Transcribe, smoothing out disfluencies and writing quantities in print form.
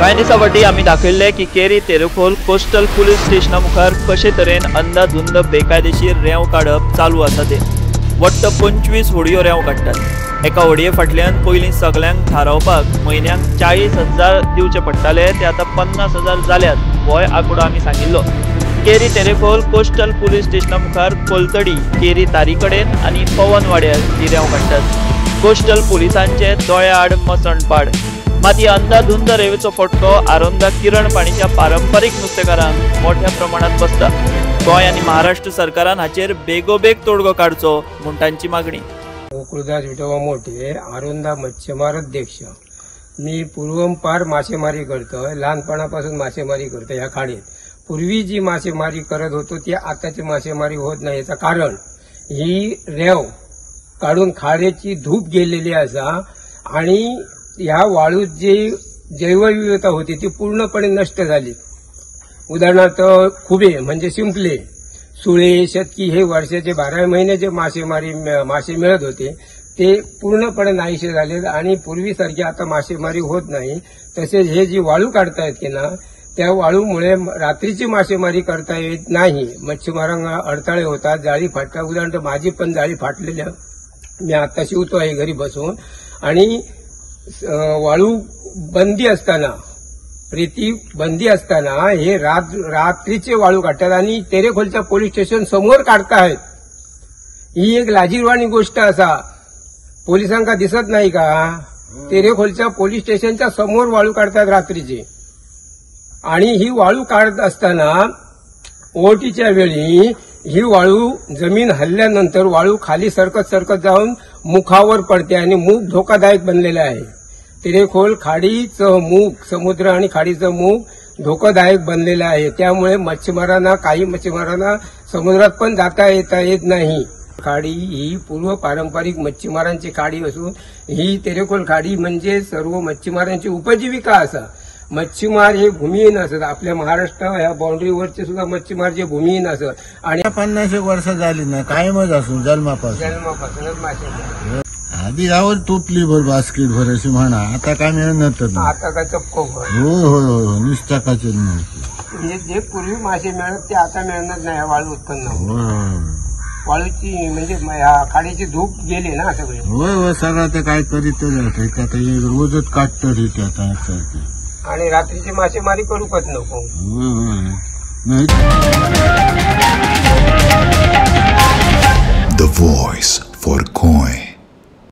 कांय दिसा फाटी आमी दाखयल्ले की केरी तेरेखोल कोस्टल पुलीस स्टेशना मुखार कशे तरेन अंधाधुंद बेकायदेशीर रेंव काडप चालू आसा ते वट्ट 25 होडयो रेंव काडटात। एका होडये फाटल्यान पयलीं सगल्यांक थारावपाक म्हयन्याक 40,000 दिवचे पडटाले, ते आतां 50,000 जाल्यात होय आंकडो आमी सांगिल्लो। केरी तेरेखोल कोस्टल पुलीस स्टेशना मुखार कोलतडी, केरी तारी कडेन आनी पवन वाड्यार ही रेंव काडटात। कोस्टल पुलिसांचे दोळे आड मसणपाड। मात ही अंधाधुंद रेंवेचो फटको आरोंदा किरण पाणीच्या पारंपारीक नुस्तेकारांक मोठ्या प्रमाणात बसता। गोंय आनी महाराष्ट्र सरकारान हाचेर बेगोबेग तोडगो काडचो म्हूण तांची मागणी। गोकुळदास विठोबा मोठे, आरोंदा मच्छीमार अध्यक्ष। मी पूर्वंपार मासेमारी करतोय, लहानपणापासून मासेमारी करतोय ह्या खाडीत। पूर्वी जी मासेमारी करत होतो ती आताची मासेमारी होत नाही। याचं कारण ही रेंव काढून खाडीची धूप गेलेली असा आणि ह्या वाळूत जी जैवविविधता होती ती पूर्णपणे नष्ट झाली। उदाहरणार्थ खुबे म्हणजे शिंपले, सुळे, शतकी हे वर्षाचे 12 महिने जे मासे मिळत होते ते पूर्णपणे नाहीसे झाले आणि पूर्वीसारखी आता मासेमारी होत नाही। तसेच हे जी वाळू काढतायत की ना, त्या वाळूमुळे रात्रीची मासेमारी करता येत नाही। मच्छीमारांना अडथळे होतात, जाळी फाटतात। उदाहरणार्थ माझी पण जाळी फाटलेली, मी आता शिवतो आहे घरी बसून। आणि वाळू बंदी असताना, रेती बंदी असताना हे रात्रीचे वाळू काढतात आणि तेरेखोलच्या पोलीस स्टेशन समोर काढतायत। ही एक लाजीरवाणी गोष्ट असा, पोलिसांका दिसत नाही का? तेरेखोलच्या पोलीस स्टेशनच्या समोर वाळू काढतात रात्रीचे। आणि ही वाळू काढत असताना ओहोटीच्या वेळी ही वाळू जमीन हल्ल्यानंतर वाळू खाली सरकत जाऊन मुखावर पडते आणि मुख धोकादायक बनलेलं आहे। तेरेखोल खाडीचं मुख, समुद्र आणि खाडीचं मुख धोकादायक बनलेलं आहे। त्यामुळे काही मच्छीमारांना समुद्रात पण जाता येत नाही। खाडी ही पूर्व पारंपरिक मच्छीमारांची खाडी असून ही तेरेखोल खाडी म्हणजे सर्व मच्छीमारांची उपजीविका असा। मच्छीमार हे भूमिहीन असत, आपल्या महाराष्ट्र ह्या बाउंड्रीवरचे सुद्धा मच्छीमार जे भूमिहीन असत। आणि 50 वर्ष झाली ना, कायमच असून जन्मापासूनच मासे आधी यावर तुटली भर बास्केट भर अशी म्हणा, आता काय मिळत आता का चपको भर हो निष्ठाकाचे म्हणजे जे पूर्वी मासे मिळत ते आता मिळणार नाही। वाळू उत्पन्न वाळूची म्हणजे खाडीची धूप गेली ना सगळे। होय सगळं ते काय करीत आता रोजच काटत रे आता आणि रात्रीची मासेमारी करू पण नको। नाही The Voice.